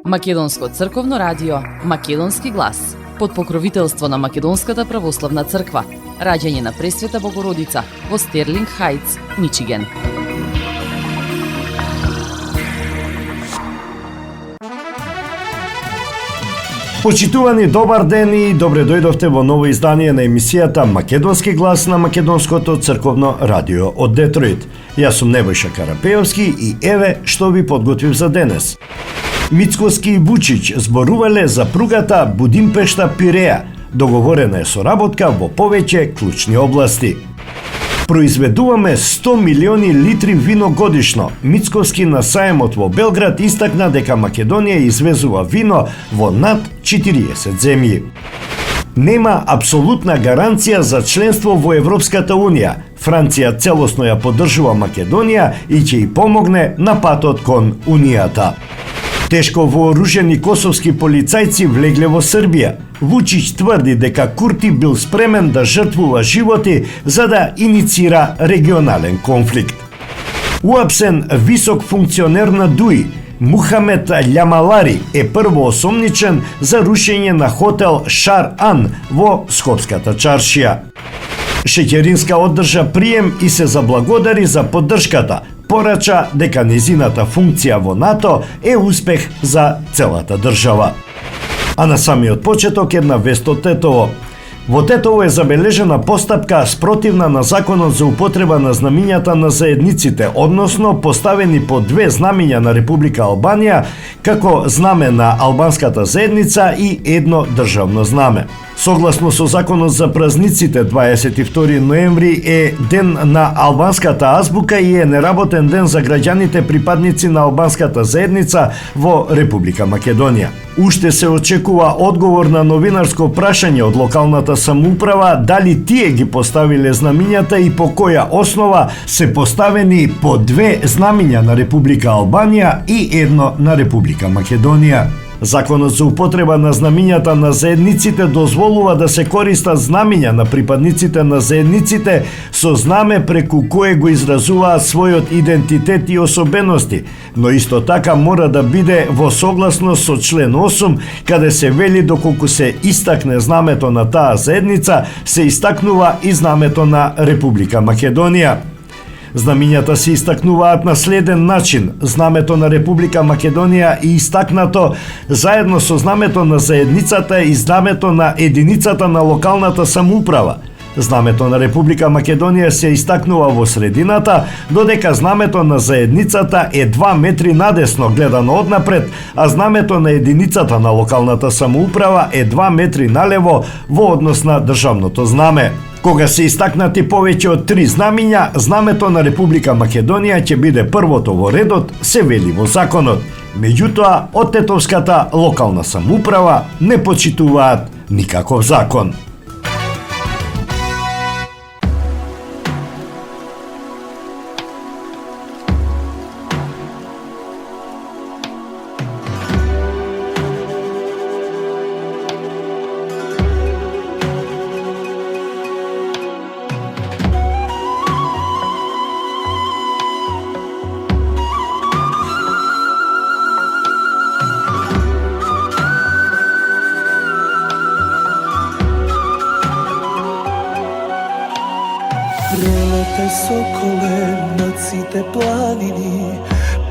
Македонско црковно радио, Македонски глас, под покровителство на Македонската православна црква, раѓање на Пресвета Богородица во Стерлинг Хајтс, Мичиген. Почитувани, добар ден и добре дојдовте во ново издание на емисијата Македонски глас на Македонското црковно радио од Детройт. Јас сум Небојша Карапеовски и еве што ви подготвив за денес. Мицкоски и Вучич зборувале за пругата Будимпешта-Пиреа. Договорена е соработка во повеќе клучни области. Произведуваме 100 милиони литри вино годишно. Мицкоски на саемот во Белград истакна дека Македонија извезува вино во над 40 земји. Нема апсолутна гаранција за членство во Европската Унија. Франција целосно ја поддржува Македонија и ќе ја помогне на патот кон Унијата. Тешко вооружени косовски полицајци влегле во Србија. Вучич тврди дека Курти бил спремен да жртвува животи за да иницира регионален конфликт. Уапсен висок функционер на ДУИ, Мухамед Љамалари е прво осомничен за рушење на хотел Шар-Ан во Скопската чаршија. Шеќеринска оддржа прием и се заблагодари за поддршката. Порача дека незината функција во НАТО е успех за целата држава. А на самиот почеток една вест од Тетово. Во Тетово е забележена постапка спротивна на законот за употреба на знамињата на заедниците, односно поставени по две знамиња на Република Албанија како знаме на албанската заедница и едно државно знаме. Согласно со законот за празниците, 22 ноември е ден на албанската азбука и е неработен ден за граѓаните припадници на албанската заедница во Република Македонија. Уште се очекува одговор на новинарско прашање од локалната самоуправа дали тие ги поставиле знамињата и по која основа се поставени по две знамиња на Република Албанија и едно на Република Македонија. Законот за употреба на знамињата на заедниците дозволува да се користат знамиња на припадниците на заедниците со знаме преку кое го изразуваат својот идентитет и особености, но исто така мора да биде во согласност со член 8, каде се вели доколку се истакне знамето на таа заедница, се истакнува и знамето на Република Македонија. Знамињата се истакнуваат на следен начин. Знамето на Република Македонија е истакнато заедно со знамето на заедницата и знамето на единицата на локалната самоуправа. Знамето на Република Македонија се истакнува во средината, додека знамето на заедницата е 2 метри надесно гледано однапред, а знамето на единицата на локалната самоуправа е 2 метри налево во однос на државното знаме. Кога се истакнати повеќе од 3 знамиња, знамето на Република Македонија ќе биде првото во редот, се вели во законот. Меѓутоа, од тетовската локална самоуправа не почитуваат никаков закон. Прелете соколе над сите планини,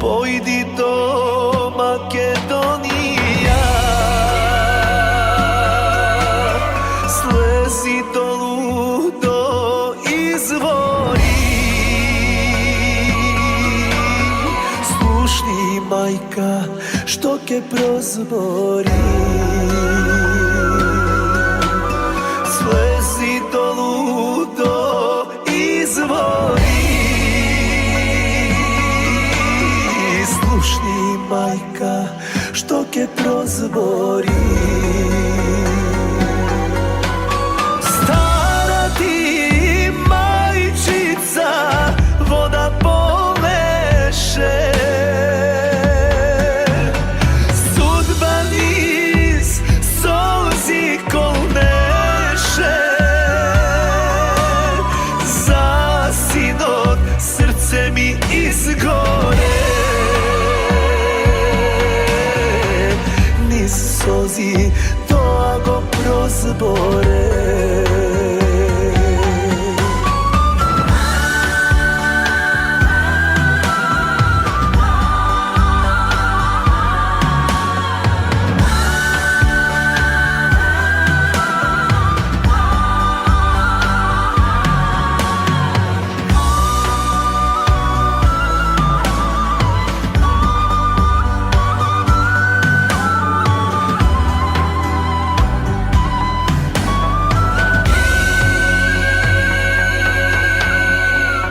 појди до Македонија. Слези долу до извори. Слушни, мајка, што ке прозбори. Слези долу до извори. Слушни, мајка, што ке прозбори. Стара ти мајчица вода полеше, судба низ солзи колнеше. За синот срце ми изгоре. suzi тоа го прозборе.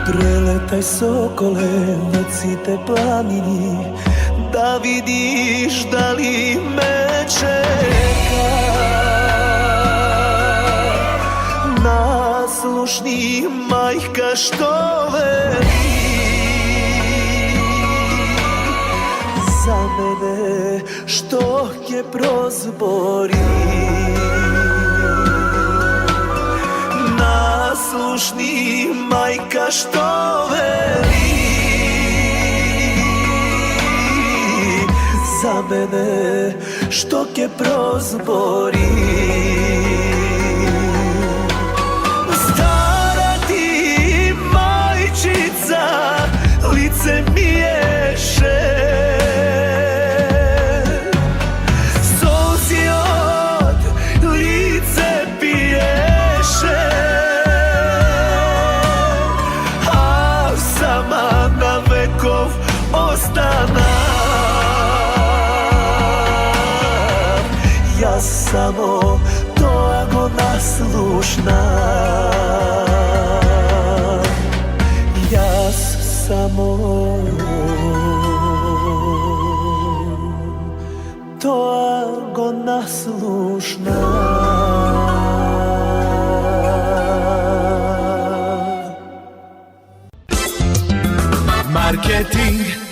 Прелетај соколе над сите планини, да видиш дали ме чека. Наслушни мајка што вели за мене, што ќе прозбори. Слушни мајка што вели за мене, што ќе прозбори. Стара ти мајчица, лице ми еше, солзи од лице пиеше. Остана јас само тоа го наслушна. Јас само тоа го наслушна. Маркетинг.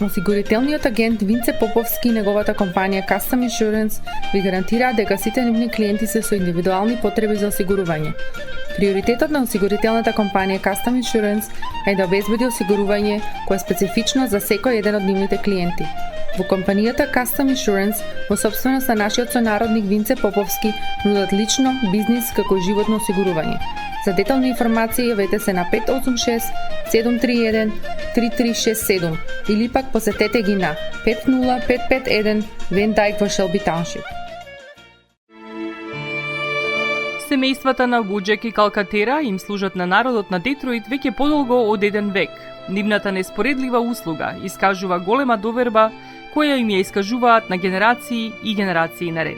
Осигурителниот агент Винце Поповски и неговата компанија Custom Insurance ви гарантираат дека сите нивни клиенти се со индивидуални потреби за осигурување. Приоритетот на осигурителната компанија Custom Insurance е да обезбеди осигурување кое е специфично за секој еден од нивните клиенти. Во компанијата Custom Insurance, во собственост на нашиот сонародник Винце Поповски, нудат лично, бизнис како и животно осигурување. За детални информации јавете се на 586 731 3367 или пак посетете ги на 50551 Вен Дайк во Шелби Тауншип. Семејствата на Гуџек и Калкатера им служат на народот на Детройт веќе подолго од еден век. Нивната неспоредлива услуга искажува голема доверба која им ја искажуваат на генерации и генерации наред.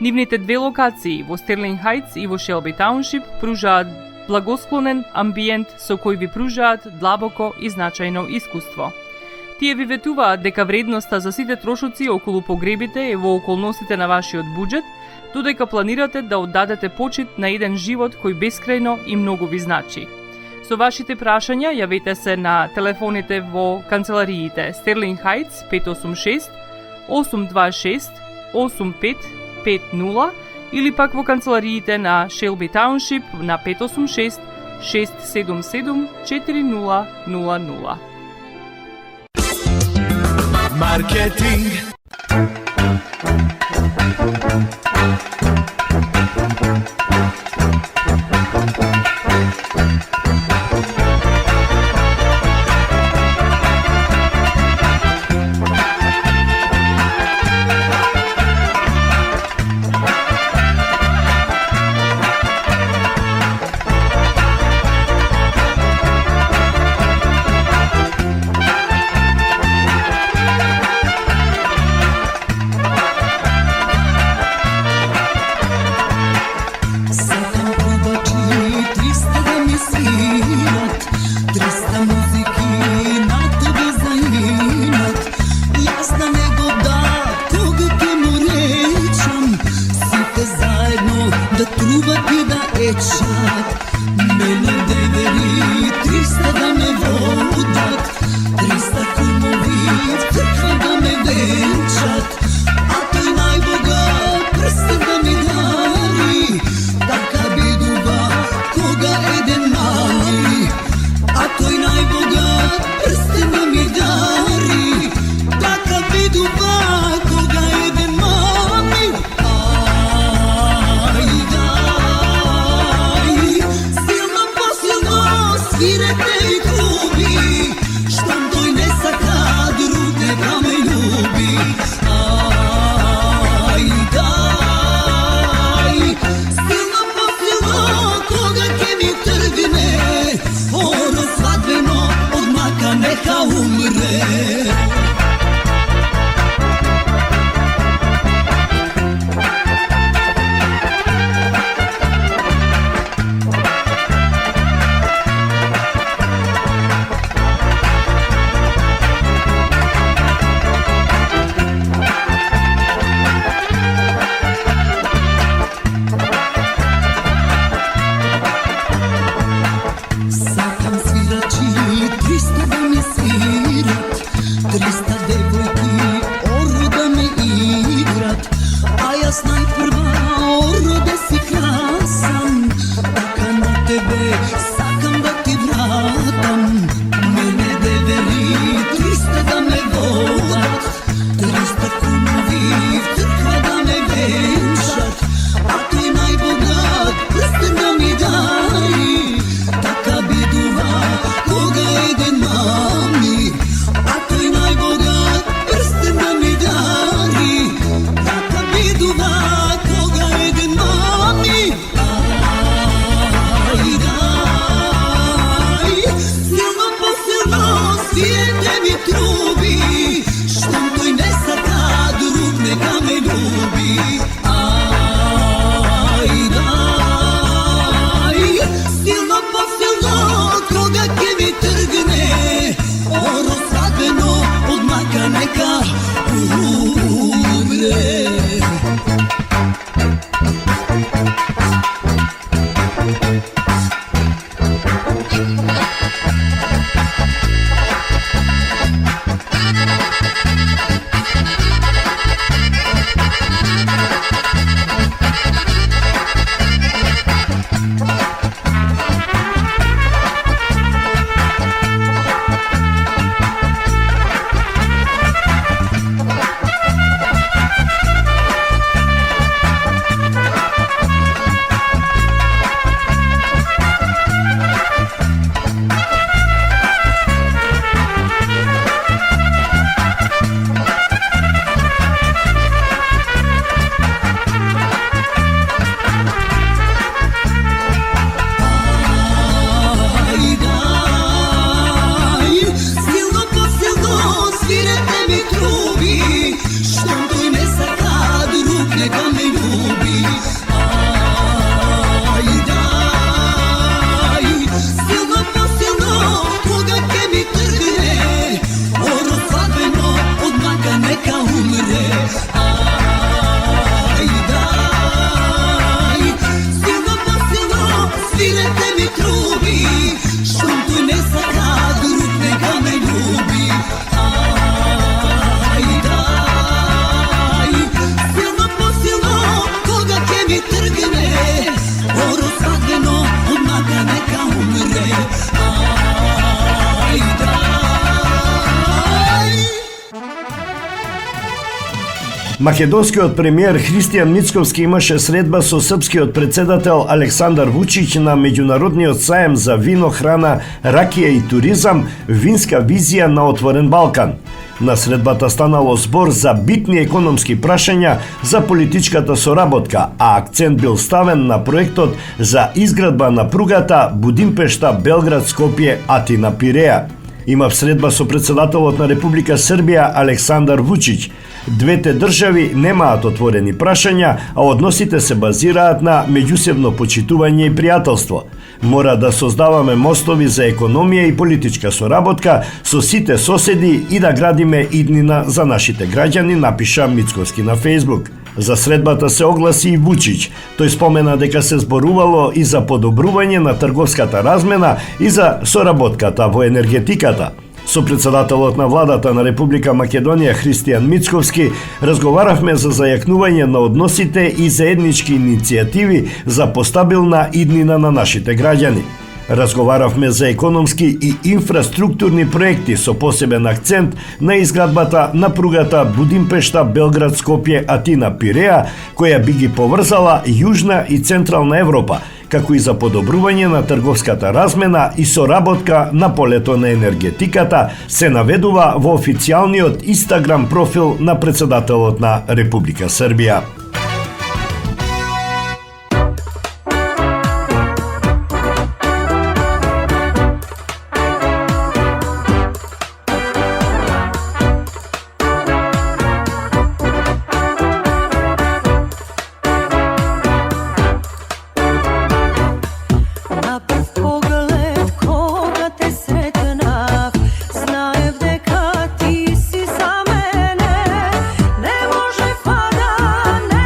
Нивните две локации во Стерлинг Хајтс и во Шелби Тауншип пружаат благосклонен амбиент со кој ви пружаат длабоко и значајно искуство. Тие ви ветуваат дека вредноста за сите трошоци околу погребите е во околностите на вашиот буџет, додека планирате да оддадете почит на еден живот кој бескрајно и многу ви значи. Со вашите прашања јавете се на телефоните во канцелариите Стерлинг Хајтс 586 826 8550 или пак во канцелариите на Шелби Тауншип на 586 677 4000. Маркетинг. Така vas najprva rode si krasan, taka na tebe sakam da ti vratam. Mene develi 300 da me volat, 300 kunovi crkva da me venčat, a ti najbogat prsten da mi dari, taka biduva koga jeden mami, a ti najbogat prsten da mi dari, taka biduva koga jeden mami. Aj, daj, silno po silno svijete mi trubi, štom toj ne sata drug neka me ljubi. Aj, daj, silno po silno koga ke mi trgne, oro svadbeno od maka neka umre. Македонскиот премиер Христијан Мицковски имаше средба со српскиот председател Александар Вучиќ на меѓународниот саем за вино, храна, ракија и туризам Винска визија на отворен Балкан. На средбата станало збор за битни економски прашања за политичката соработка, а акцент бил ставен на проектот за изградба на пругата Будимпешта-Белград-Скопје-Атина-Пиреја. Има средба со председателот на Република Србија Александар Вучиќ. Двете држави немаат отворени прашања, а односите се базираат на меѓусебно почитување и пријателство. Мора да создаваме мостови за економија и политичка соработка со сите соседи и да градиме иднина за нашите граѓани, напиша Мицковски на Фејсбук. За средбата се огласи и Вучиќ. Тој спомена дека се зборувало и за подобрување на трговската размена и за соработката во енергетиката. Со председателот на владата на Република Македонија Христијан Мицковски разговаравме за зајакнување на односите и заеднички иницијативи за постабилна иднина на нашите граѓани. Разговаравме за економски и инфраструктурни проекти со посебен акцент на изградбата на пругата Будимпешта-Белград-Скопје-Атина-Пиреја, која би ги поврзала Јужна и Централна Европа, како и за подобрување на трговската размена и соработка на полето на енергетиката, се наведува во официјалниот Инстаграм профил на председателот на Република Србија. Ne može fada, ne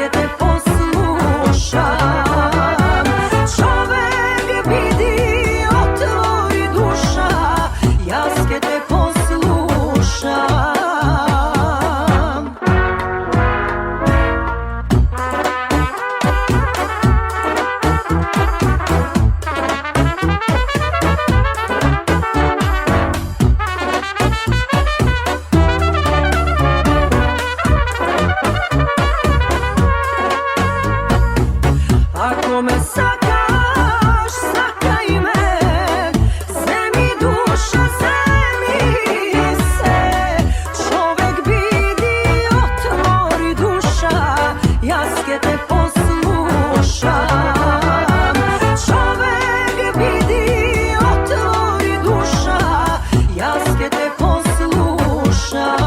ке те послушам. Човек биди, отвори душа, јас ке те послушам. Ако ме сакаш, сакај ме, земи душа, земи се. Човек биди, отвори душа, јас ке те послушам. Човек биди, отвори душа, јас ке те послушам.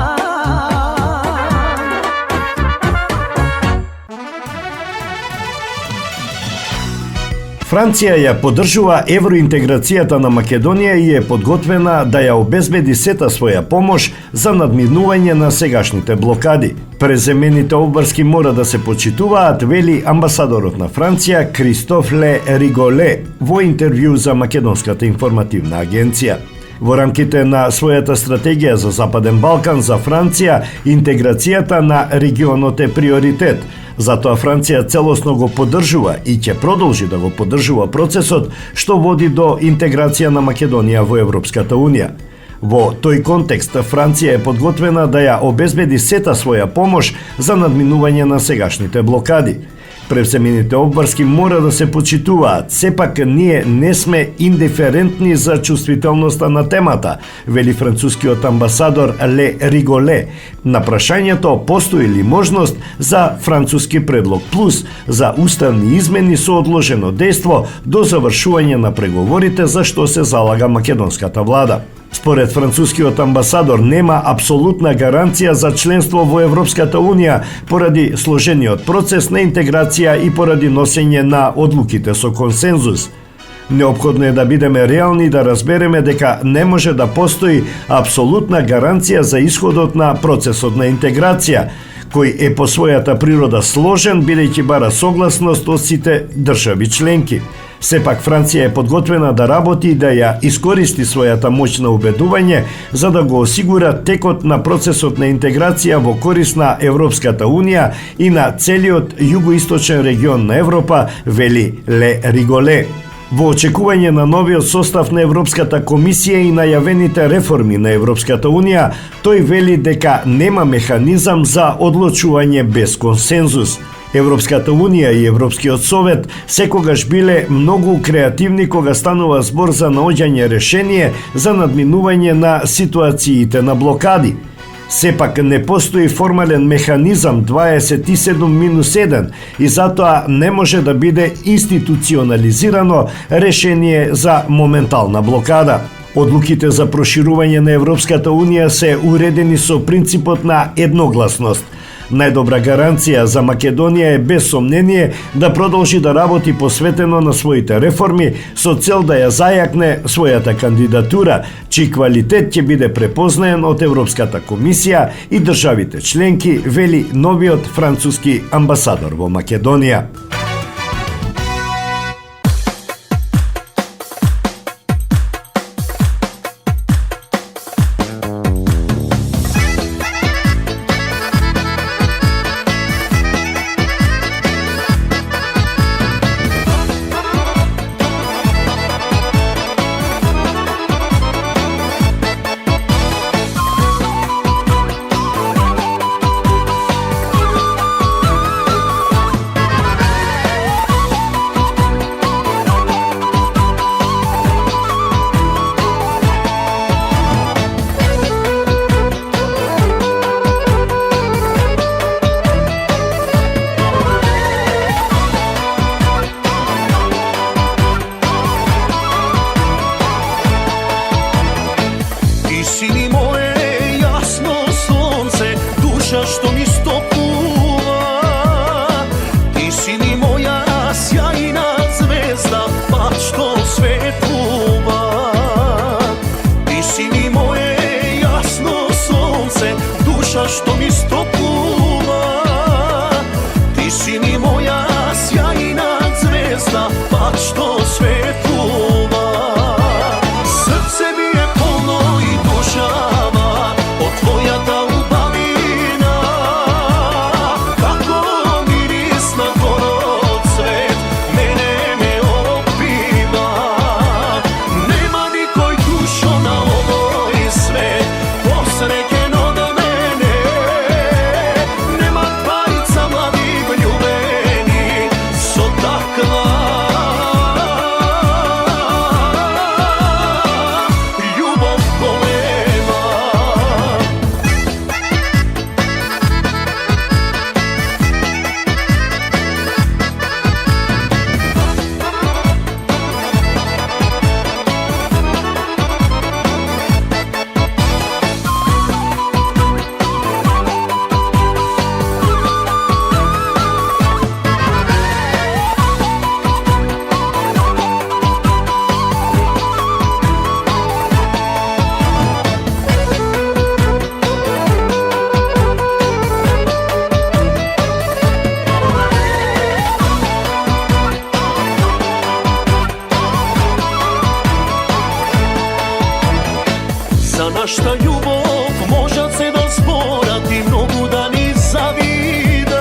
Франција ја поддржува евроинтеграцијата на Македонија и е подготвена да ја обезбеди сета своја помош за надминување на сегашните блокади. Преземените обврски мора да се почитуваат, вели амбасадорот на Франција Кристоф Ле Риголе во интервју за Македонската информативна агенција. Во рамките на својата стратегија за Западен Балкан за Франција, интеграцијата на регионот е приоритет. Затоа Франција целосно го поддржува и ќе продолжи да го поддржува процесот што води до интеграција на Македонија во Европската Унија. Во тој контекст Франција е подготвена да ја обезбеди сета своја помош за надминување на сегашните блокади. Превземените обврски мора да се почитуваат, сепак ние не сме индиферентни за чувствителноста на темата, вели францускиот амбасадор Ле Риголе. На прашањето постои ли можност за француски предлог плюс за уставни измени со одложено дејство до завршување на преговорите за што се залага македонската влада. Според францускиот амбасадор нема апсолутна гаранција за членство во Европската Унија поради сложениот процес на интеграција и поради носење на одлуките со консензус. Неопходно е да бидеме реални и да разбереме дека не може да постои апсолутна гаранција за исходот на процесот на интеграција, кој е по својата природа сложен, бидејќи бара согласност од сите држави членки. Сепак Франција е подготвена да работи и да ја искористи својата моќ на убедување за да го осигура текот на процесот на интеграција во корис на Европската Унија и на целиот југоисточен регион на Европа, вели Ле Риголе. Во очекување на новиот состав на Европската комисија и најавените реформи на Европската Унија, тој вели дека нема механизам за одлучување без консензус. Европската Унија и Европскиот Совет секогаш биле многу креативни кога станува збор за наоѓање решение за надминување на ситуациите на блокади. Сепак не постои формален механизам 27-1 и затоа не може да биде институционализирано решение за моментална блокада. Одлуките за проширување на Европската Унија се уредени со принципот на едногласност. Најдобра гаранција за Македонија е без сомнение да продолжи да работи посветено на своите реформи со цел да ја зајакне својата кандидатура, чиј квалитет ќе биде препознаен од Европската комисија и државите членки, вели новиот француски амбасадор во Македонија. Што ми стопува, ти си ни моја сјајна звезда, пат што светлува. Ти си ни моје јасно сонце, душа што ми стопува. Ти Ti si mi moja sjajna zvezda, pa što svetluva. Srce mi je polno i dušava od tvoja ta ljubavina. Kako miris na gorod cvet mene me opiva. Nema nikoj dušo na ovoj svet posreken od mene. Nema dvajica mladih ljubeni so takva. Ljubav golema. За нашата љубов можат се да зборат и многу да ни завидат,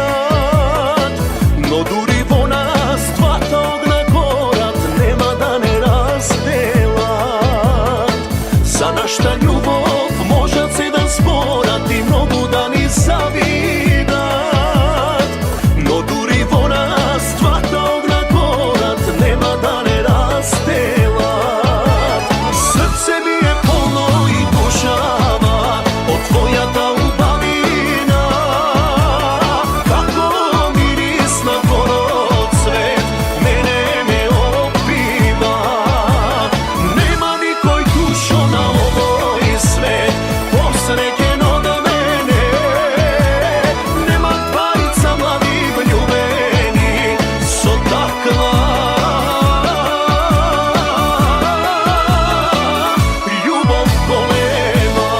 но дури во нас двата огна горат, нема да не разделат. За нашата љубов можат се да зборат и многу да ни завидат, но дури во нас двата огна горат, нема да не разделат. Срце ми е полно и душава od tvoja ta ljubavina. Kako miris na gorod cvet mene me opiva. Nema nikoj dušo na ovoj svet posreken od mene. Nema dvajica mladih ljubeni so takva. Ljubav golema.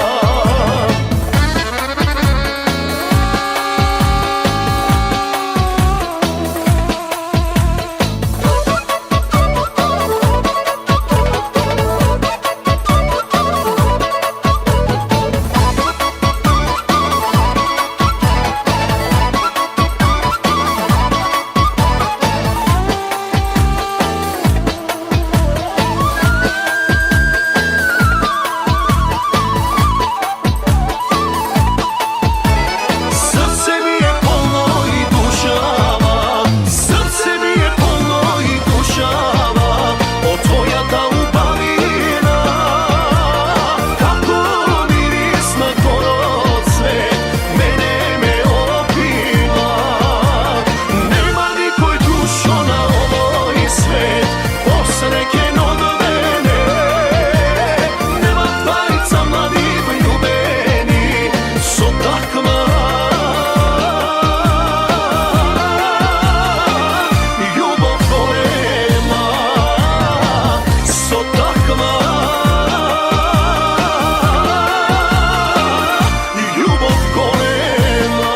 Srce mi je polno i dušava, srce mi je polno i dušava od tvoja ta ljubavina. Kako miris na gorod cvet mene me opiva. Nema nikoj dušo na ovoj svet posreken od mene. Nema dvajica mladih ljubeni so takva. Ljubav golema so takva. Ljubav golema.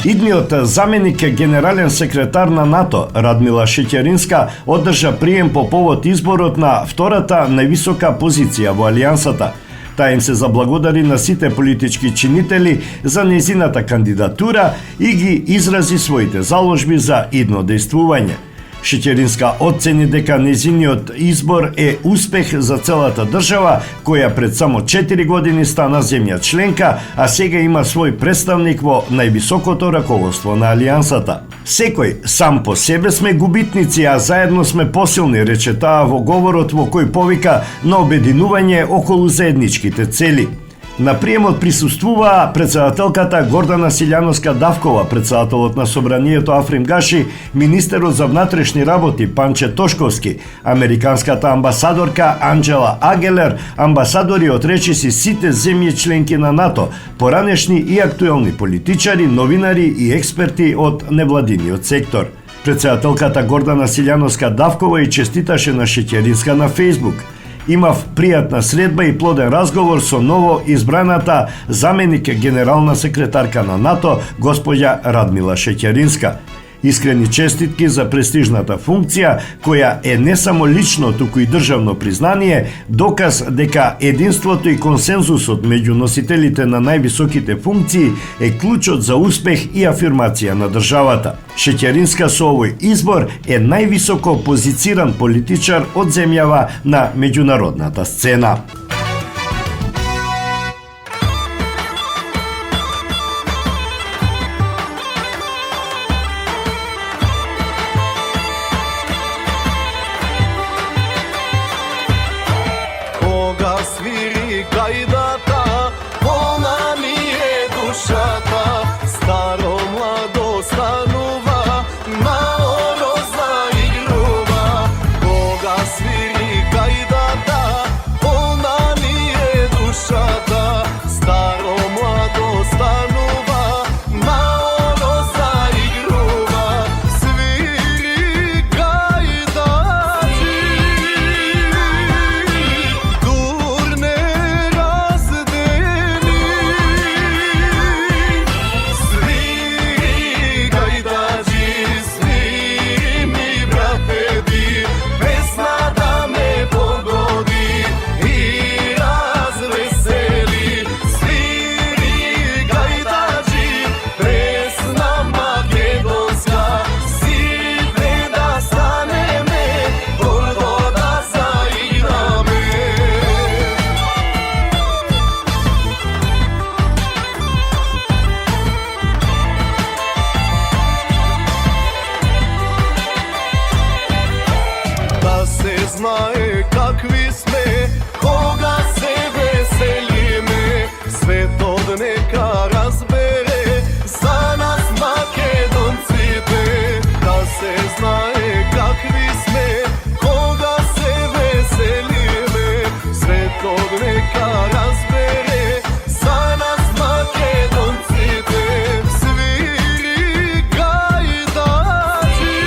Идниот заменик генерален секретар на НАТО Радмила Шеќеринска одржа прием по повод изборот на втората највисока позиција во Алијансата. Таа им се заблагодари на сите политички чинители за незината кандидатура и ги изрази своите заложби за идно дејствување. Шеќеринска оцени дека незиниот избор е успех за целата држава, која пред само 4 години стана земја членка, а сега има свој представник во највисокото раководство на Алијансата. Секој сам по себе сме губитници, а заедно сме посилни, рече таа во говорот во кој повика на обединување околу заедничките цели. На приемот присуствуваа председателката Гордана Силјановска-Давкова, председателот на Собранието Африм Гаши, министерот за внатрешни работи Панче Тошковски, американската амбасадорка Анџела Агелер, амбасадори од речиси сите земји членки на НАТО, поранешни и актуелни политичари, новинари и експерти од невладиниот сектор. Председателката Гордана Силјановска-Давкова и честиташе на Шеќеринска на Фејсбук. Имав пријатна средба и плоден разговор со ново избраната заменик генерална секретарка на НАТО, госпоѓа Радмила Шеќеринска. Искрени честитки за престижната функција, која е не само лично, туку и државно признание, доказ дека единството и консензусот меѓу носителите на највисоките функции е клучот за успех и афирмација на државата. Шеќеринска со овој избор е највисоко позициран политичар од земјава на меѓународната сцена. Свири гајдата, полна ми е душата, старо младо станува, маоро заигрува. Кога свири гајдата, полна ми е душата, старо младо станува, маоро заигрува. Свири гајдачи, знае какви сме, кога се веселиме, светот нека разбере за нас македонците. Да се знае какви сме, кога се веселиме, светот нека разбере за нас македонците. Свири гајдачи,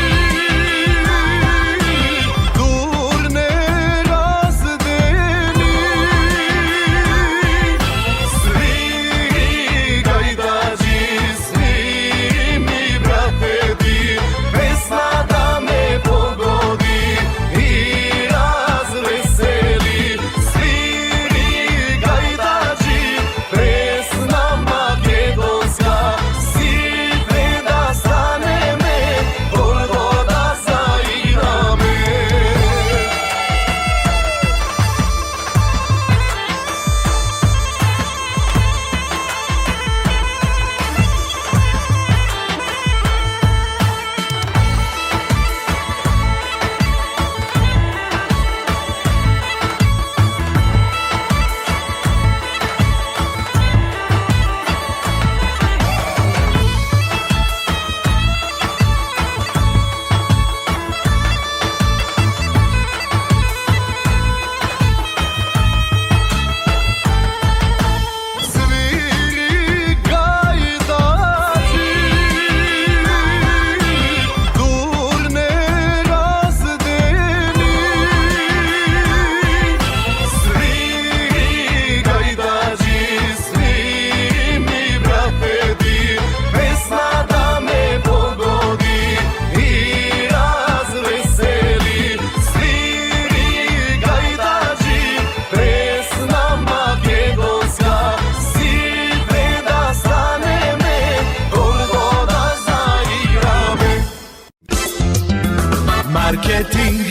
маркетинг,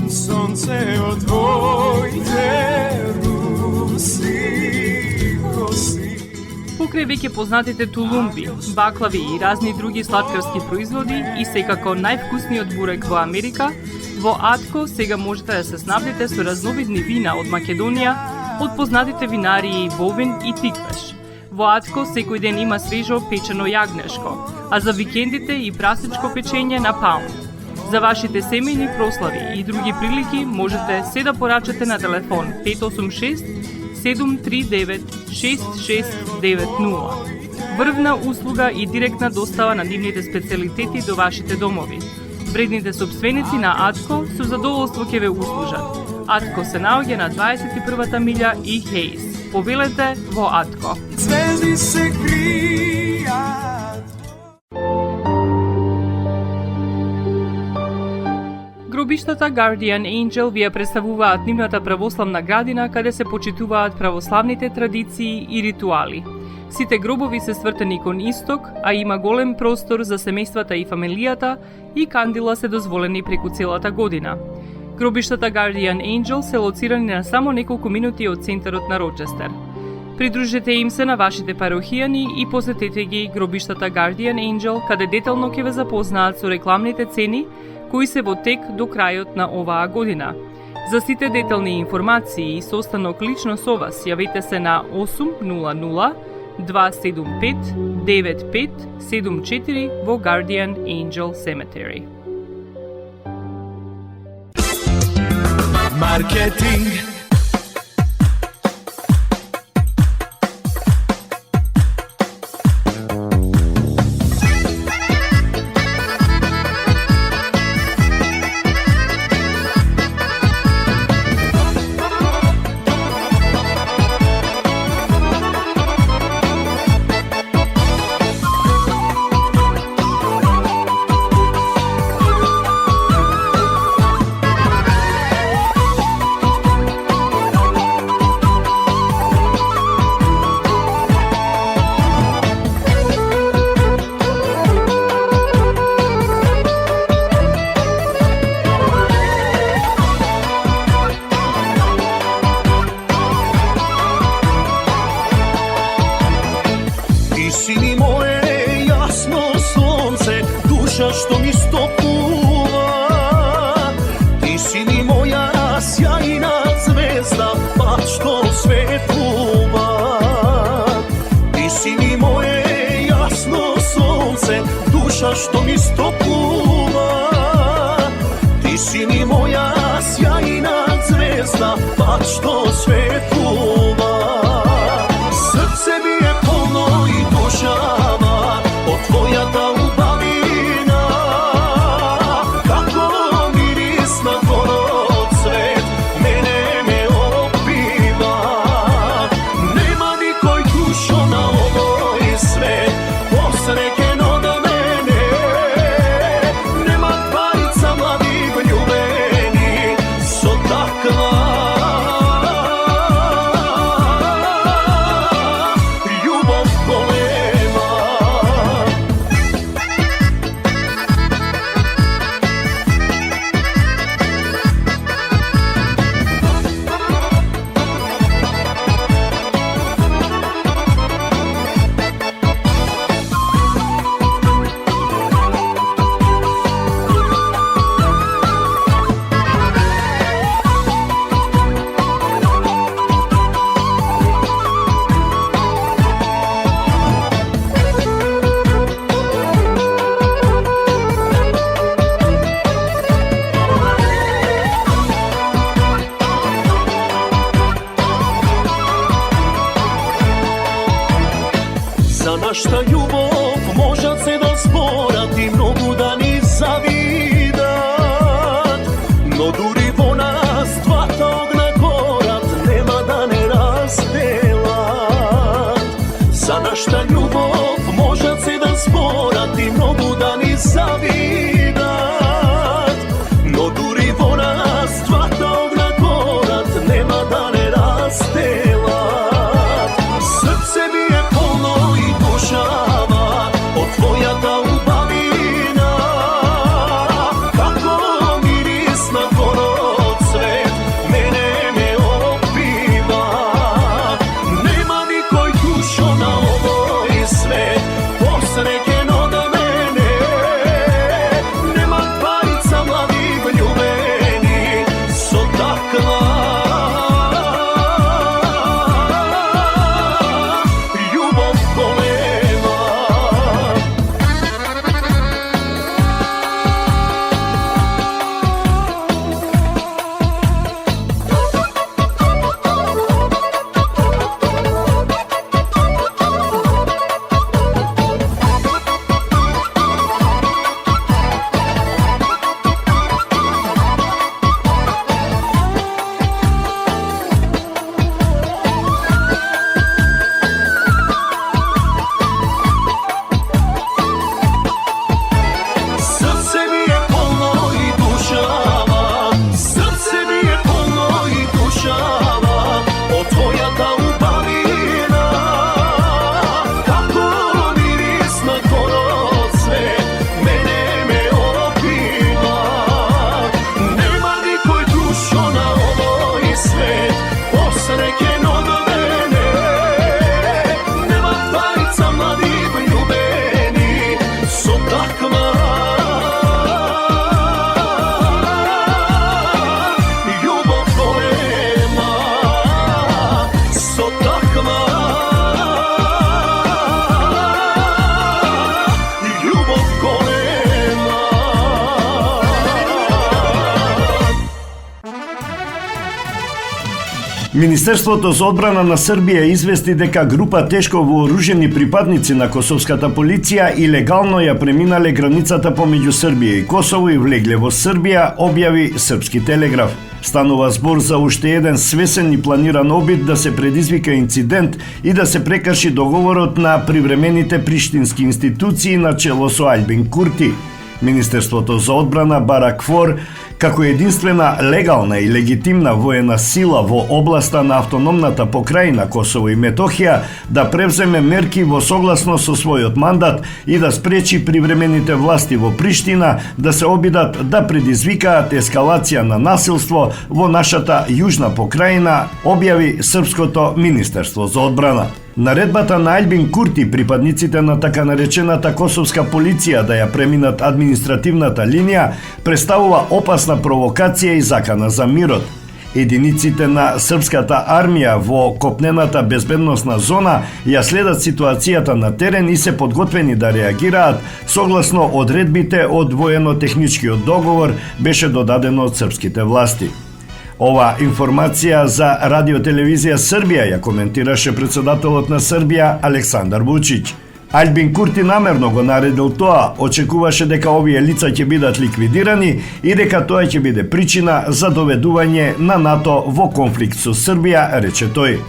сонце од твоите руси коси. Покрај веќе познатите тулумби, баклави и разни други сладкарски производи и секако највкусниот бурек во Америка, во Атко сега можете да се снабдите со разновидни вина од Македонија, од познатите винарии Бовин и Тиквеш. Во Атко секој ден има свежо печено јагнешко, а за викендите и прасечко печење на паун. За вашите семејни прослави и други прилики можете се да порачате на телефон 586 739 6690. Врвна услуга и директна достава на нивните специјалитети до вашите домови. Вредните сопственици на Атко со задоволство ќе ве услужат. Атко се наоѓа на 21-та милја и Хейс. Повелете во Атко. Звезди се кријат. Гробиштата Guardian Angel ви ја представуваат нивната православна градина каде се почитуваат православните традиции и ритуали. Сите гробови се свртени кон исток, а има голем простор за семејствата и фамилијата и кандила се дозволени преку целата година. Гробиштата Guardian Angel се лоцирани на само неколку минути од центарот на Рочестер. Придружете им се на вашите парохијани и посетете ги гробиштата Guardian Angel, каде детално ќе ве запознаат со рекламните цени кои се во тек до крајот на оваа година. За сите детални информации и состанок лично со вас, јавете се на 800 275 9574 во Guardian Angel Cemetery. Маркетинг. Сини моје јасно сонце, душа што ми стопува. Ти си ми моја сјајна звезда, пат што светлува. Ти си ми моје јасно сонце, душа што ми стопува. Ти си ми моја сјајна звезда, пат што светлува. Срце ми е полно и душава од твојата убавина, како мирис на город цвет мене ме опива. Нема никој душо на овој свет посреќен од мене, нема двајца млади влюбени со таква За нашата љубов можат се да зборат и многу да ни завидат, но дури во нас двата огна горат, нема да не разделат. За нашата љубов можат се да зборат и многу да ни завидат, но дури во нас двата огна горат, нема да не разделат. Срце ми е полно и душава Министерството за одбрана на Србија извести дека група тешко вооружени припадници на косовската полиција илегално ја преминале границата помеѓу Србија и Косово и влегле во Србија, објави Српски телеграф. Станува збор за уште еден свесен и планиран обид да се предизвика инцидент и да се прекрши договорот на привремените приштински институции на чело со Альбин Курти. Министерството за одбрана бара КФОР како единствена легална и легитимна воена сила во областа на автономната покрајна Косово и Метохија да превземе мерки во согласно со својот мандат и да спречи привремените власти во Приштина да се обидат да предизвикаат ескалација на насилство во нашата јужна покрајна, објави Српското Министерство за одбрана. Наредбата на Альбин Курти припадниците на така наречената косовска полиција да ја преминат административната линија представува опасна провокација и закана за мирот. Единиците на српската армија во копнената безбедносна зона ја следат ситуацијата на терен и се подготвени да реагираат согласно одредбите од воено-техничкиот договор, беше додадено од српските власти. Ова информација за Радиотелевизија Србија ја коментираше председателот на Србија Александар Вучиќ. Альбин Курти намерно го наредил тоа, очекуваше дека овие лица ќе бидат ликвидирани и дека тоа ќе биде причина за доведување на НАТО во конфликт со Србија, рече тој.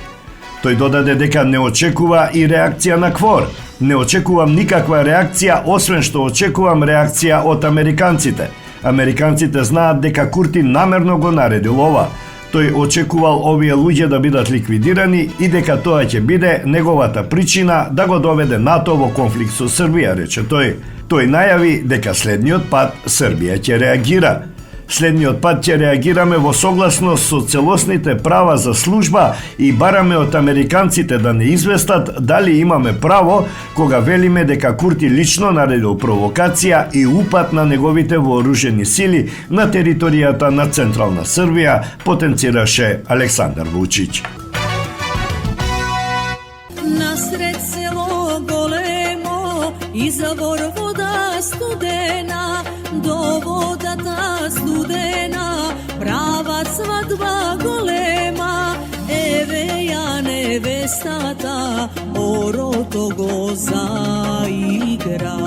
Тој додаде дека не очекува и реакција на КФОР. Не очекувам никаква реакција, освен што очекувам реакција од американците. Американците знаат дека Курти намерно го наредил ова. Тој очекувал овие луѓе да бидат ликвидирани и дека тоа ќе биде неговата причина да го доведе НАТО во конфликт со Србија, рече тој. Тој најави дека следниот пат Србија ќе реагира. Следниот пат ќе реагираме во согласност со целосните права за служба и бараме од американците да не известат дали имаме право кога велиме дека Курти лично наредил провокација и упад на неговите вооружени сили на територијата на Централна Србија, потенцираше Александар Вучиќ. Насред село големо, извор вода студена, до водата студена, права свадба голема, еве ја невестата, орото го заигра.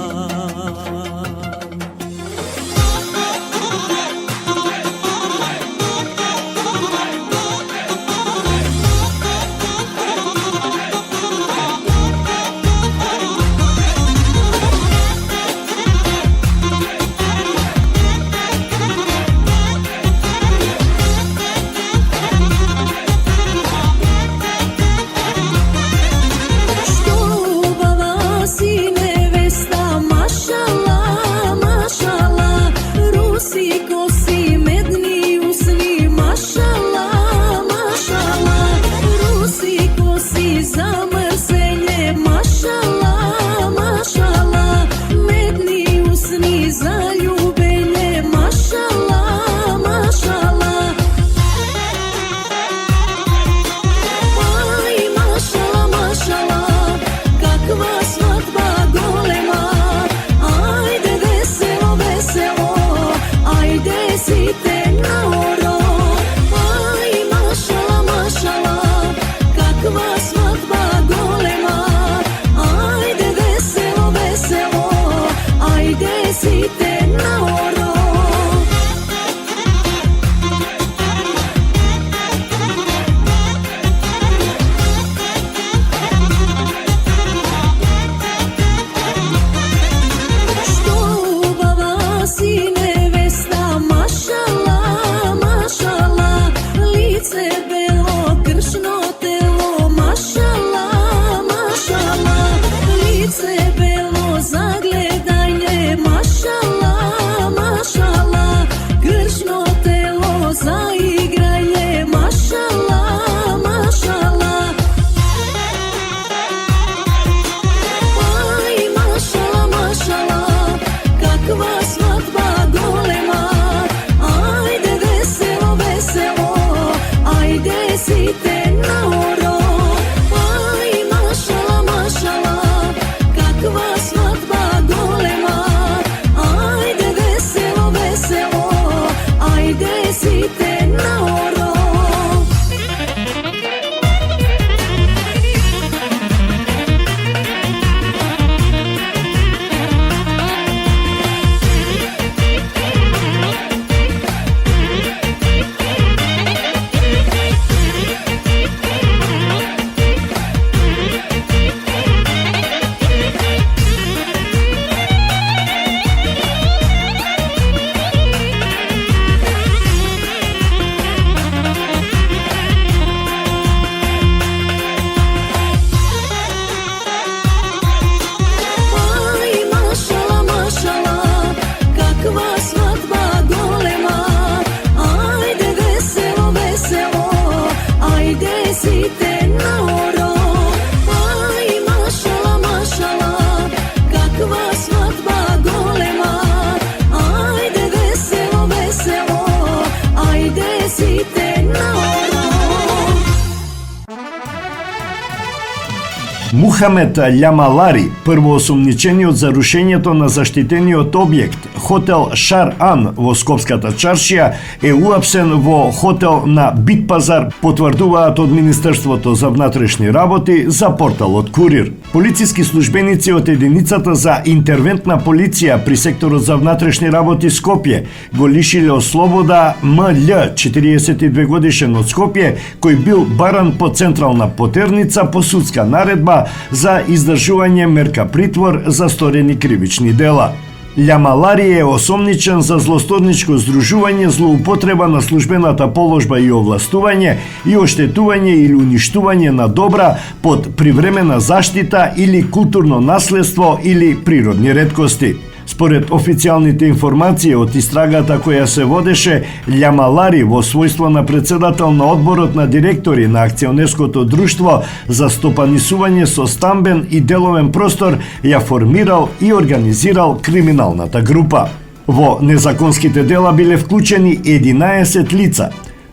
Мухамед Лямалари, првоосомничениот за рушењето на заштитениот објект хотел Шар Ан во Скопската чаршија, е уапсен во хотел на Битпазар, потврдуваат од Министерството за внатрешни работи за порталот Курир. Полициски службеници од единицата за интервентна полиција при секторот за внатрешни работи Скопје го лишиле од слобода МЛ, 42 годишен од Скопје, кој бил баран по централна потерница по судска наредба за издржување мерка притвор за сторени кривични дела. Лямалари е осомничен за злосторничко здружување, злоупотреба на службената положба и овластување и оштетување или уништување на добра под привремена заштита или културно наследство или природни реткости. Според официјалните информации од истрагата која се водеше, Лямалари во својство на председател на одборот на директори на акционерското друштво за стопанисување со стамбен и деловен простор ја формирал и организирал криминалната група. Во незаконските дела биле вклучени 11 лица.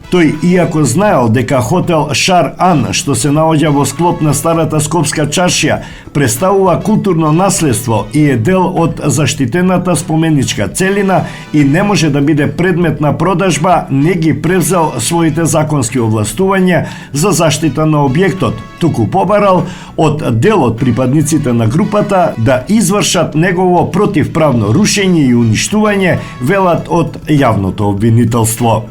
Тој, иако знаел дека хотел Шар Ан, што се наоѓа во склоп на старата Скопска чаршија, представува културно наследство и е дел од заштитената споменичка целина и не може да биде предмет на продажба, не ги превзел своите законски овластувања за заштита на објектот, туку побарал од дел од припадниците на групата да извршат негово противправно рушење и уништување, велат од јавното обвинителство.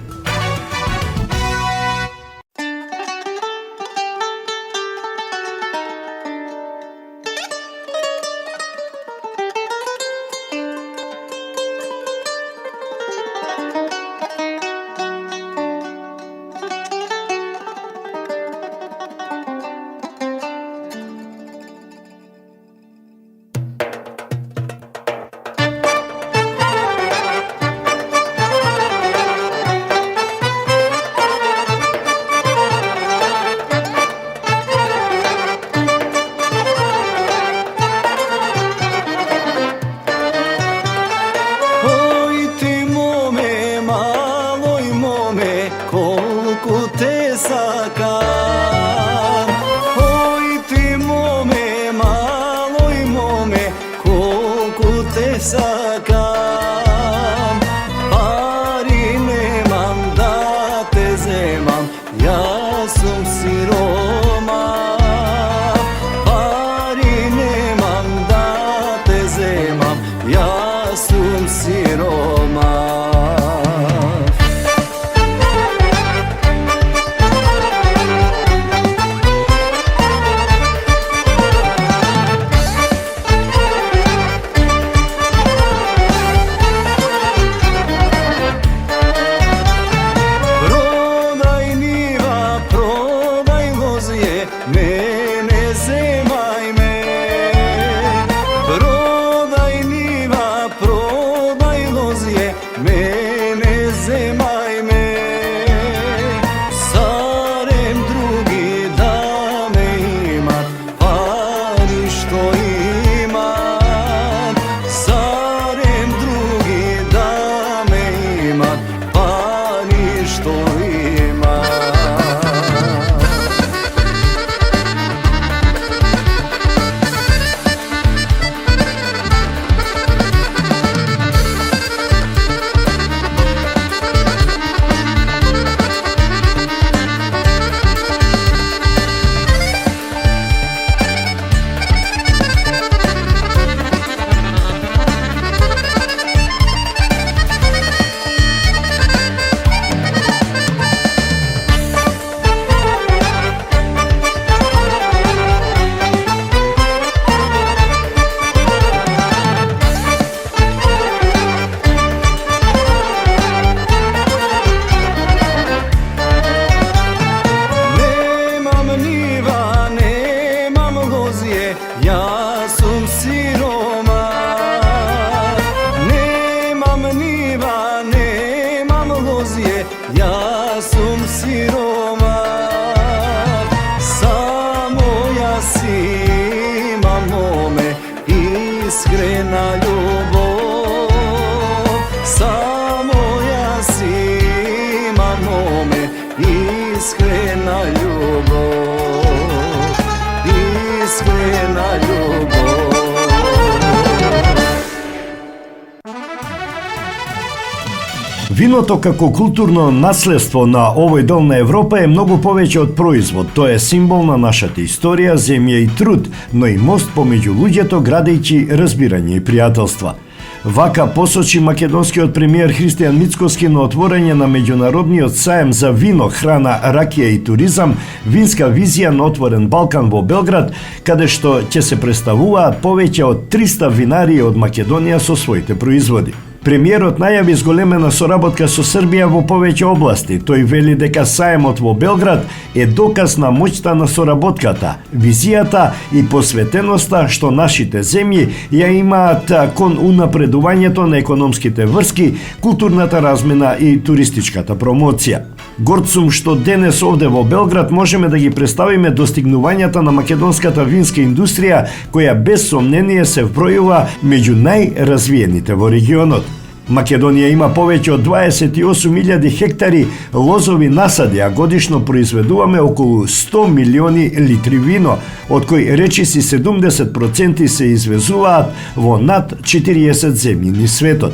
Виното како културно наследство на овој дел на Европа е многу повеќе од производ. Тоа е символ на нашата историја, земја и труд, но и мост помеѓу луѓето, градејќи разбирање и пријателства. Вака посочи македонскиот премиер Христијан Мицкоски на отворање на меѓународниот саем за вино, храна, ракија и туризам, винска визија на отворен Балкан во Белград, каде што ќе се представуваат повеќе од 300 винари од Македонија со своите производи. Премиерот најави зголемена соработка со Србија во повеќе области. Тој вели дека саемот во Белград е доказ на моќта на соработката, визијата и посветеноста што нашите земји ја имаат кон унапредувањето на економските врски, културната размена и туристичката промоција. Горд сум што денес овде во Белград можеме да ги представиме достигнувањата на македонската винска индустрија, која без сомнение се вбројува меѓу најразвиените во регионот. Македонија има повеќе од 28.000 хектари лозови насади, а годишно произведуваме околу 100 милиони литри вино, од кои речиси 70% се извезуваат во над 40 земји низ светот.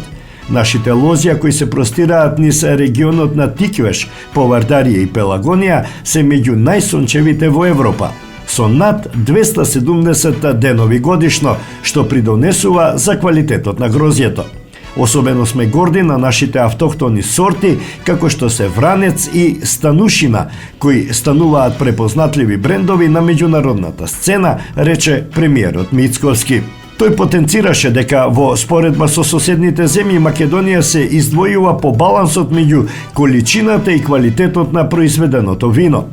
Нашите лозија кои се простираат низ регионот на Тиквеш, Повардарија и Пелагонија се меѓу најсончевите во Европа, со над 270 денови годишно, што придонесува за квалитетот на грозјето. Особено сме горди на нашите автохтони сорти, како што се Вранец и Станушина, кои стануваат препознатливи брендови на меѓународната сцена, рече премиерот Мицковски. Тој потенцираше дека во споредба со соседните земји Македонија се издвојува по балансот меѓу количината и квалитетот на произведеното вино.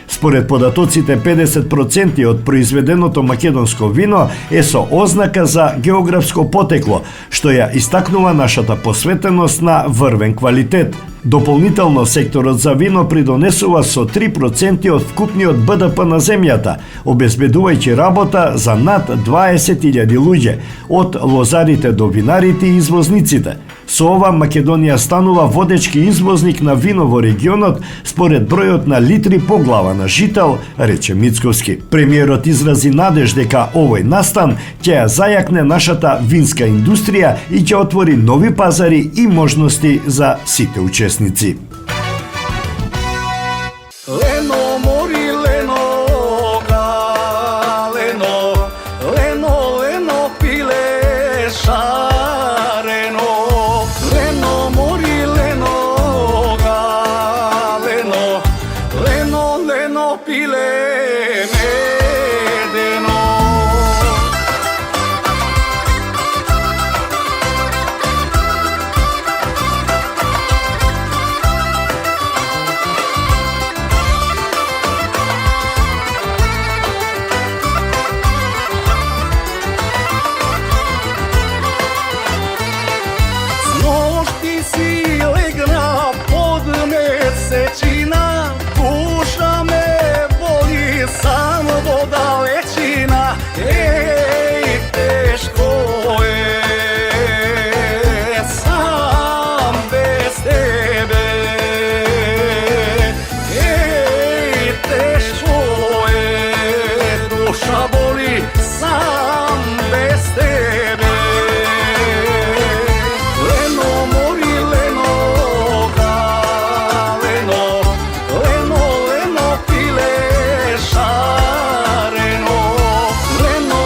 Според податоците, 50% од произведеното македонско вино е со ознака за географско потекло, што ја истакнува нашата посветеност на врвен квалитет. Дополнително, секторот за вино придонесува со 3% од вкупниот БДП на земјата, обезбедувајќи работа за над 20.000 луѓе, од лозарите до винарите и извозниците. Со ова Македонија станува водечки извозник на вино во регионот според бројот на литри по глава на жител, рече Мицковски. Премиерот изрази надеж дека овој настан ќе ја зајакне нашата винска индустрија и ќе отвори нови пазари и можности за сите учесници. Leno mori leno ga leno leno leno pile šareno leno mori leno ga leno leno leno pile medeno. Нощи си легна под месечина, душа ме боли сам во далечина. Еј, тешко е сам без тебе. Еј, тешко е, душа боли сам без тебе. Leno mori leno ga leno leno leno pile šareno leno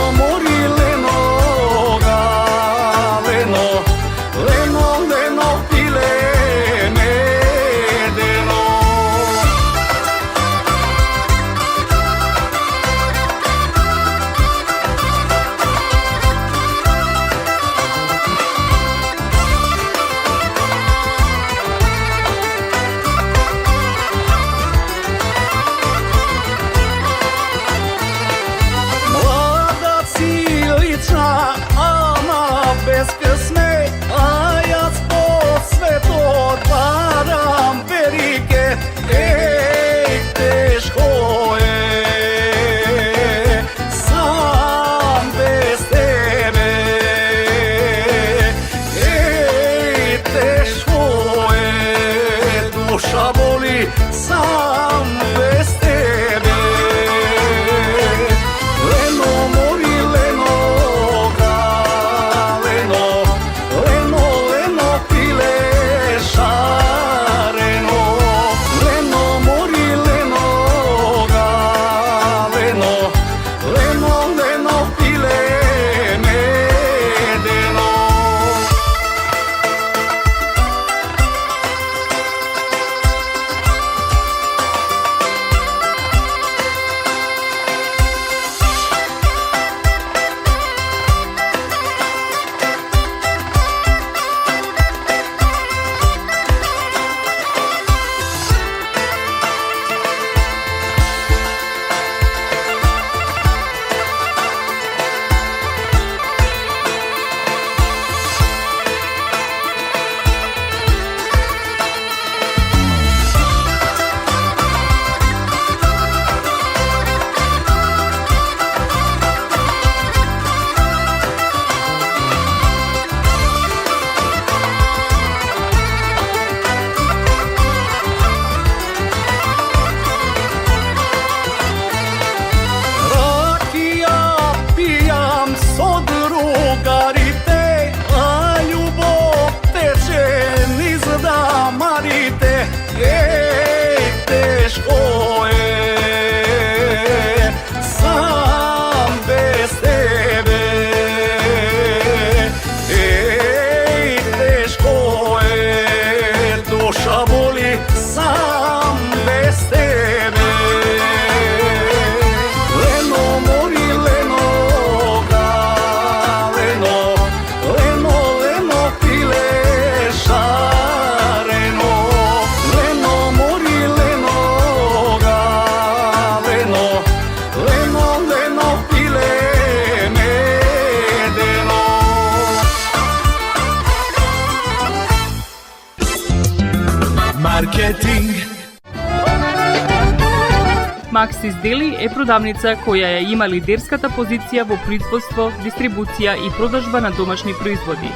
Максис Дели е продавница која ја има лидерската позиција во производство, дистрибуција и продажба на домашни производи.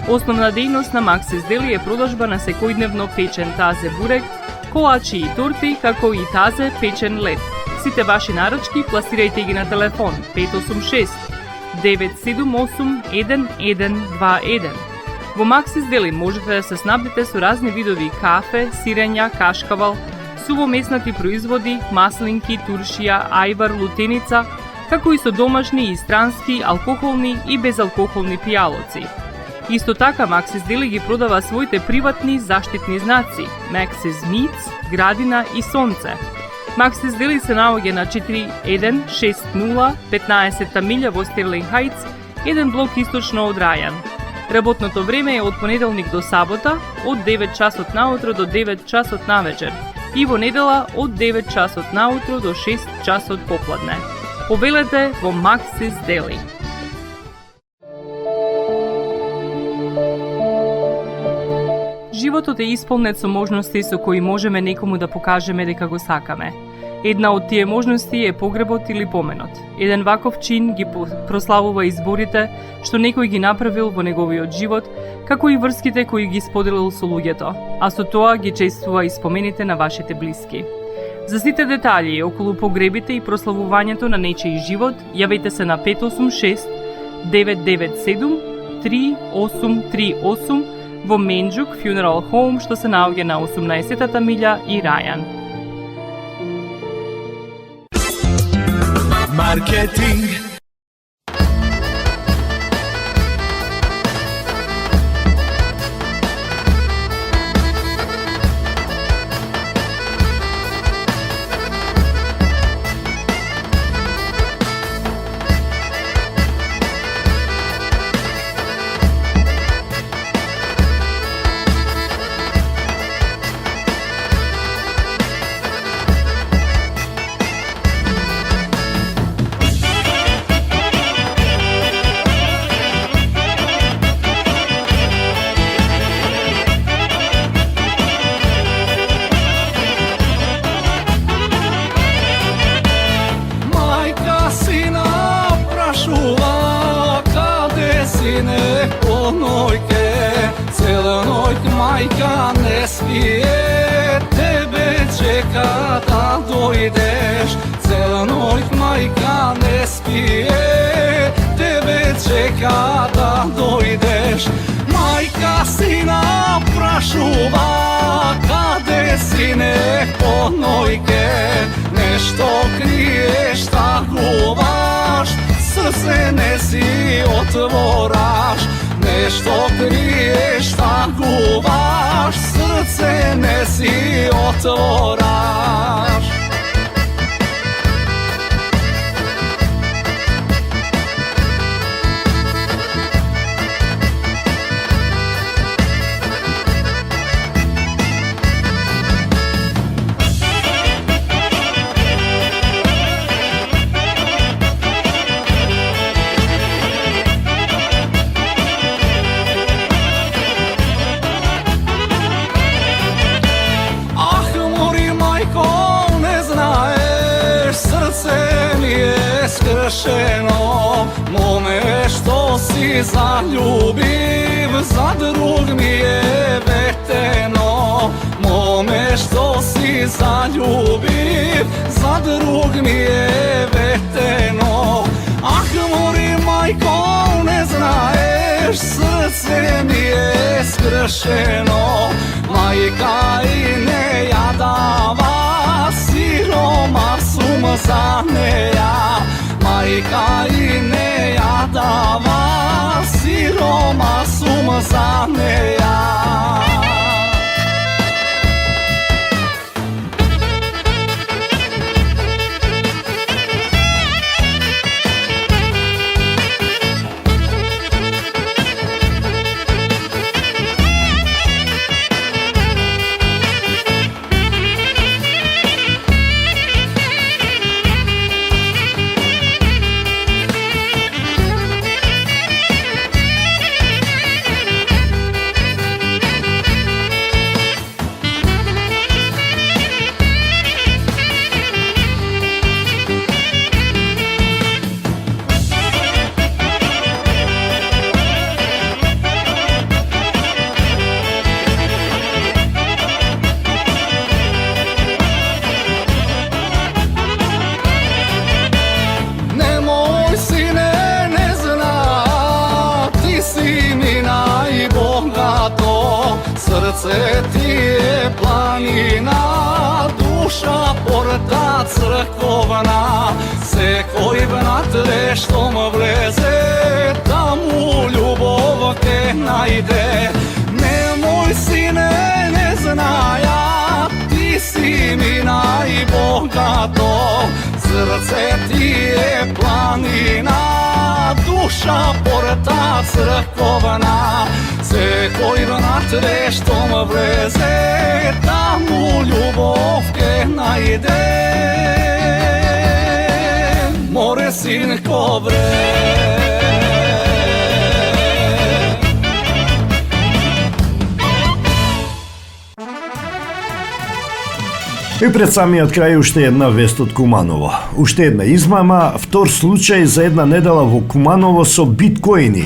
Основна дејност на Максис Дели е продажба на секојдневно печен тазе бурек, колачи и торти, како и тазе печен лед. Сите ваши нарачки пласирајте ги на телефон 586 978 1121. Во Максис Дели можете да се снабдите со разни видови кафе, сирења, кашкавал, сувомеснати производи, маслинки, туршија, ајвар, лутеница, како и со домашни и странски, алкохолни и безалкохолни пијалоци. Исто така Максис Дели ги продава своите приватни заштитни знаци Максис Митс, Градина и Сонце. Максис Дели се наоѓа на 4160 15-та милја во Стерлинг Хајтс, еден блок источно од Рајан. Работното време е од понеделник до сабота, од 9 часот наутро до 9 часот навечер и во недела од 9 часот наутро до 6 часот попладне. Повелете во Максис Дели. Животот е исполнет со можности со кои можеме некому да покажеме дека го сакаме. Една од тие можности е погребот или поменот. Еден ваков чин ги прославува изборите што некој ги направил во неговиот живот, како и врските кои ги споделил со луѓето, а со тоа ги чествува и спомените на вашите блиски. За сите детали околу погребите и прославувањето на нечиј живот, јавете се на 586 997 3838 во Менџук Funeral Home, што се наоѓа на 18-та милја и Рајан. Маркетинг. Majka ne smije, tebe čeka da dojdeš. Cela noć majka ne spije, tebe čeka da dojdeš. Majka sina prašuva, kade sine ponojke. Nešto kriješ, taguvaš, srce ne si otvoraš. Nešto kriješ, taguvaš, srce ne si otvoraš. Skršeno, mome što si zaljubiv, za drug mi je veteno. Mome što si zaljubiv, za drug mi je veteno. Ah, mori majko, ne znaješ, srce mi je skršeno. Majka i ne jadava, siroma sum zaneja. Majka i ne jadava, siroma sum zaneja. Srce ti je planina, duša porta crkovna, se koji vnatre što me vleze, tamu ljubov te najde. Nemoj sine, ne znaja, ti si mi najbogato, srce ti je planina, duša porta crkovna, se koji vnatre što me vleze, tamu ljubov ke najde. More sinko bre. И пред самиот крај уште една вест од Куманово. Уште една измама, втор случај за една недела во Куманово со биткоини,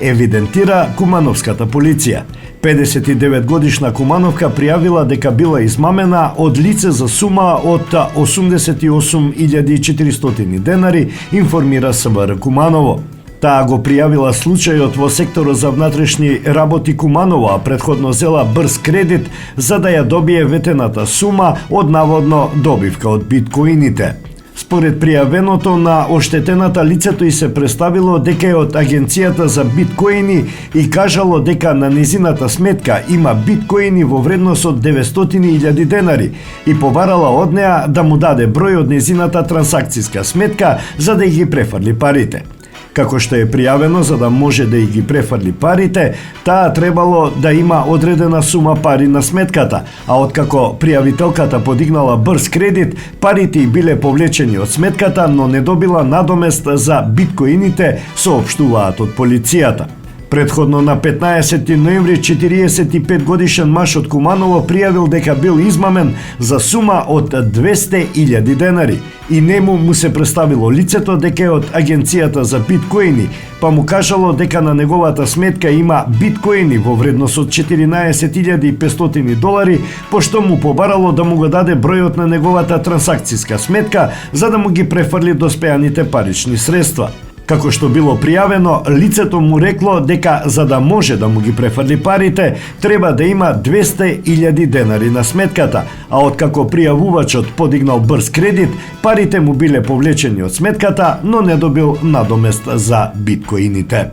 евидентира кумановската полиција. 59 годишна Кумановка пријавила дека била измамена од лице за сума од 88.400 денари, информира СВР Куманово. Таа го пријавила случајот во секторот за внатрешни работи Куманово, а претходно зела брз кредит за да ја добие ветената сума од наводно добивка од биткоините. Според пријавеното на оштетената, лицето и се представило дека е од агенцијата за биткоини и кажало дека на незината сметка има биткоини во вредност од 900.000 денари и побарала од неа да му даде број од незината трансакцијска сметка за да ги префрли парите. Како што е пријавено, за да може да ги префрли парите, таа требало да има одредена сума пари на сметката, а откако пријавителката подигнала брз кредит, парите и биле повлечени од сметката, но не добила надомест за биткоините, соопштуваат од полицијата. Предходно на 15 ноември 45 годишен маж од Куманово пријавил дека бил измамен за сума од 200.000 денари и нему му се представило лицето дека е од агенцијата за биткоини, па му кажало дека на неговата сметка има биткоини во вредност од 14.500 долари, пошто му побарало да му го даде бројот на неговата трансакцијска сметка за да му ги префрли доспеаните парични средства. Како што било пријавено, лицето му рекло дека за да може да му ги префрли парите, треба да има 200.000 денари на сметката, а откако пријавувачот подигнал брз кредит, парите му биле повлечени од сметката, но не добил надомест за биткоините.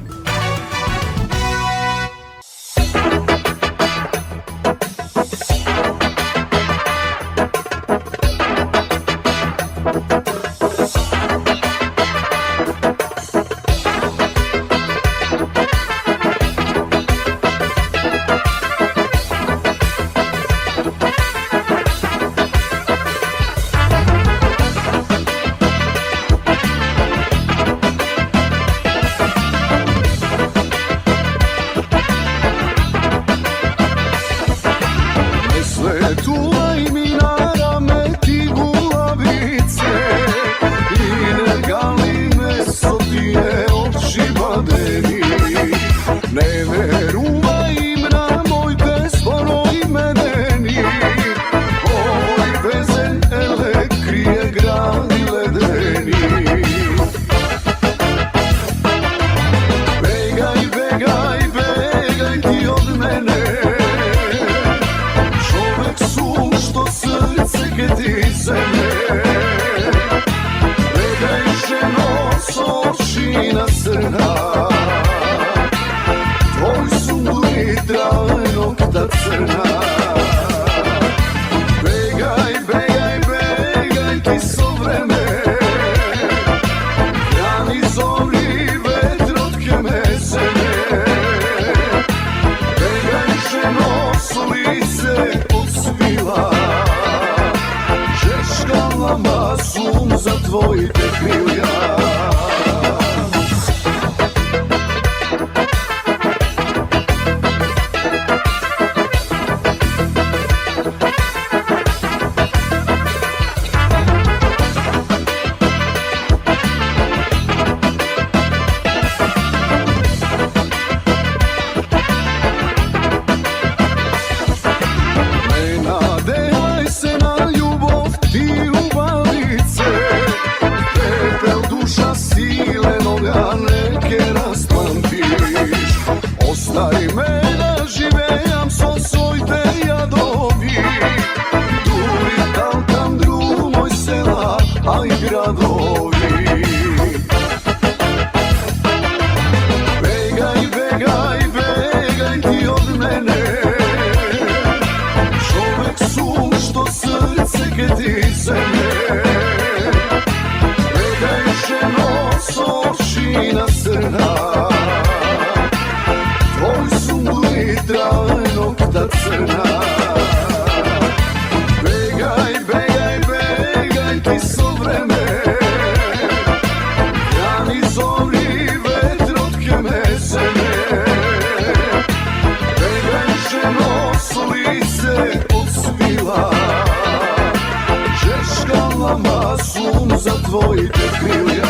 Duša radovi. Begaj, begaj, begaj ti od mene, čovek sum što srce ke ti zeme. Begaj ženo s očina crna, tvoj sum glitra nokta crna. Begaj, begaj, begaj ti so vreme, rani zori vetrotke me zeme. Begaj ženo s lice odsvila, žeškala masum za tvojite krilja.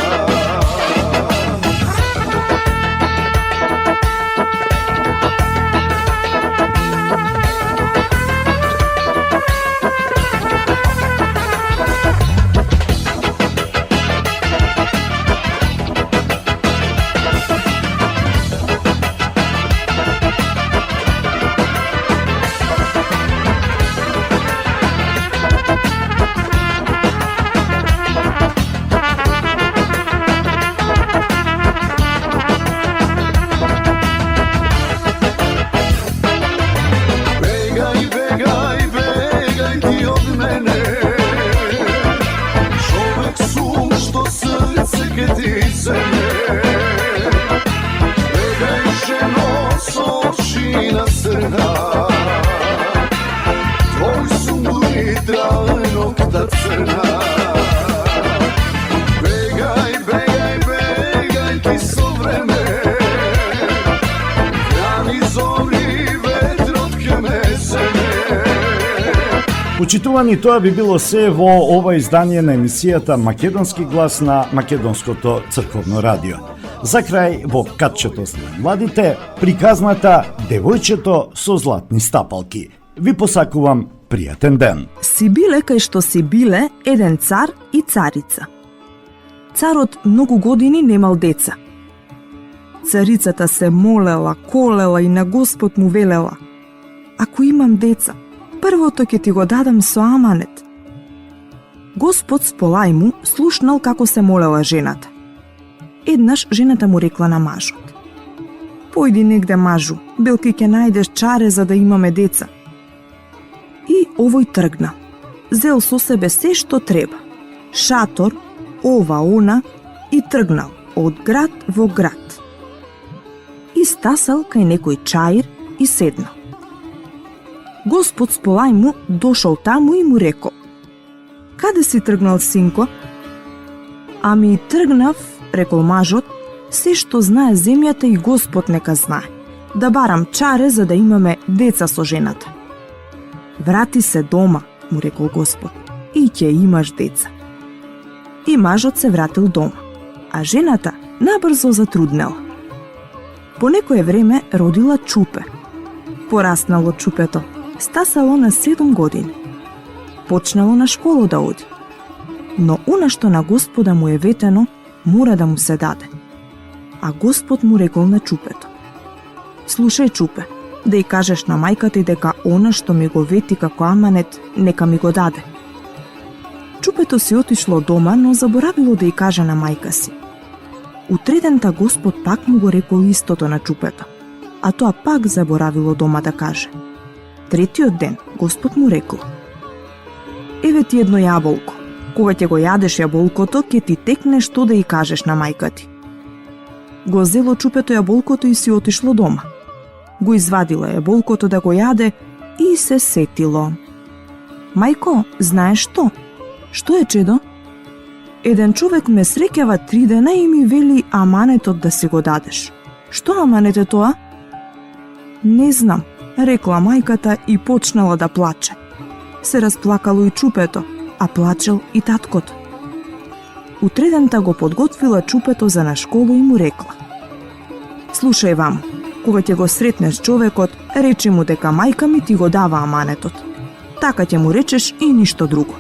Почитувани, тоа би било се во ова издание на емисијата Македонски глас на Македонското црковно радио. За крај, во катчето за младите, приказната Девојчето со златни стапалки. Ви посакувам пријатен ден. Си биле кај што си биле еден цар и царица. Царот многу години немал деца. Царицата се молела, колела и на Господ му велела: ако имам деца, првото ќе ти го дадам со аманет. Господ сполај му слушнал како се молела жената. Еднаш жената му рекла на мажот: појди негде, мажу, белки ќе најдеш чаре за да имаме деца. И овој тргна. Зел со себе се што треба. Шатор, ова, она, и тргнал од град во град. И стасал кај некој чаир и седнал. Господ сполај му дошол таму и му рекол: каде си тргнал, синко? Ами тргнав, рекол мажот, се што знае земјата и Господ нека знае, да барам чаре за да имаме деца со жената. Врати се дома, му рекол Господ, и ќе имаш деца. И мажот се вратил дома, а жената набрзо затруднела. По некое време родила чупе. Пораснало чупето, стасало на 7 години. Почнало на школу да оди. Но она што на Господа му е ветено, мора да му се даде. А Господ му рекол на чупето: слушај, чупе, да и кажеш на мајката дека она што ми го вети како аманет, нека ми го даде. Чупето си отишло дома, но заборавило да и каже на мајка си. Утредента Господ пак му го рекол истото на чупето, а тоа пак заборавило дома да каже. Третиот ден Господ му рекол: еве ти едно јаболко. Кога ќе го јадеш јаболкото, ќе ти текне што да и кажеш на мајка ти. Го зело чупето јаболкото и си отишло дома. Го извадила јаболкото да го јаде и се сетило: мајко, знаеш што? Што е, чедо? Еден човек ме среќава 3 дена и ми вели аманетот да си го дадеш. Што аманет е тоа? Не знам, рекла мајката и почнала да плаче. Се расплакало и чупето, а плачел и таткото. Утредента го подготвила чупето за на школу и му рекла: слушај вам, кога ќе го сретнеш човекот, речи му дека мајка ми ти го дава аманетот. Така ќе му речеш и ништо друго.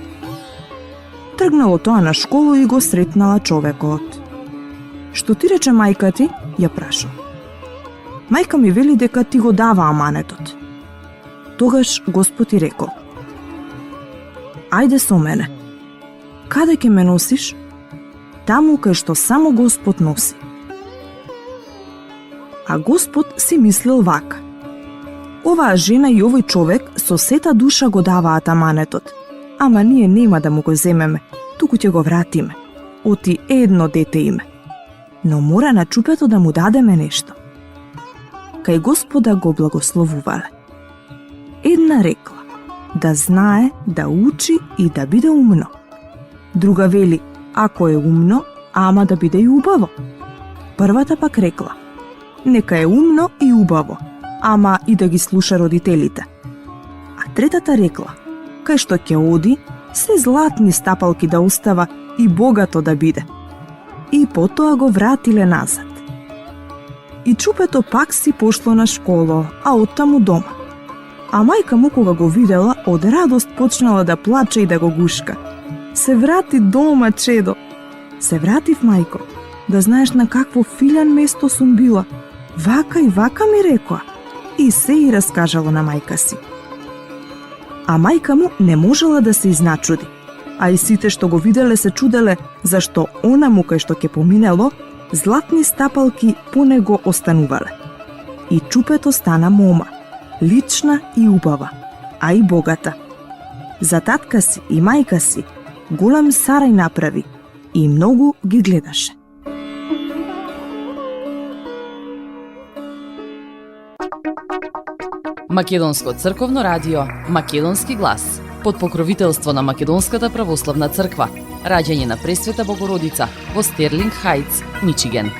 Тргнало тоа на школу и го сретнала човекот. Што ти рече мајка ти? Ја прашал. Мајка ми вели дека ти го дава аманетот. Тогаш Господ ти рекол: ајде со мене. Каде ќе ме носиш? таму кај што само Господ носи. А Господ си мислил вака: оваа жена и овој човек со сета душа го даваат аманетот, ама ние нема да му го земеме, туку ќе го вратиме. Оти едно дете име. Но мора на чупето да му дадеме нешто. Кај Господа го благословувале. Една рекла: да знае, да учи и да биде умно. Друга вели: ако е умно, ама да биде и убаво. Првата пак рекла: нека е умно и убаво, ама и да ги слуша родителите. А третата рекла: кај што ќе оди, се златни стапалки да остава и богато да биде. И потоа го вратиле назад. И чупето пак си пошло на школо, а оттаму дома. А мајка му кога го видела, од радост почнала да плаче и да го гушка. Се врати дома, чедо. Се вратив, мајко. Да знаеш на какво филјан место сум била. Вака и вака ми рекоа. И се и раскажала на мајка си. А мајка му не можела да се изначуди. А и сите што го виделе се чуделе зашто она му кај што ќе поминело, златни стапалки по него останувале. И чупето стана мома, лична и убава, а и богата. За татка си и мајка си голем сарај направи и многу ги гледаше. Македонско црковно радио, Македонски глас, под покровителство на Македонската православна црква, раѓање на Пресвета Богородица во Стерлинг Хајтс, Мичиген.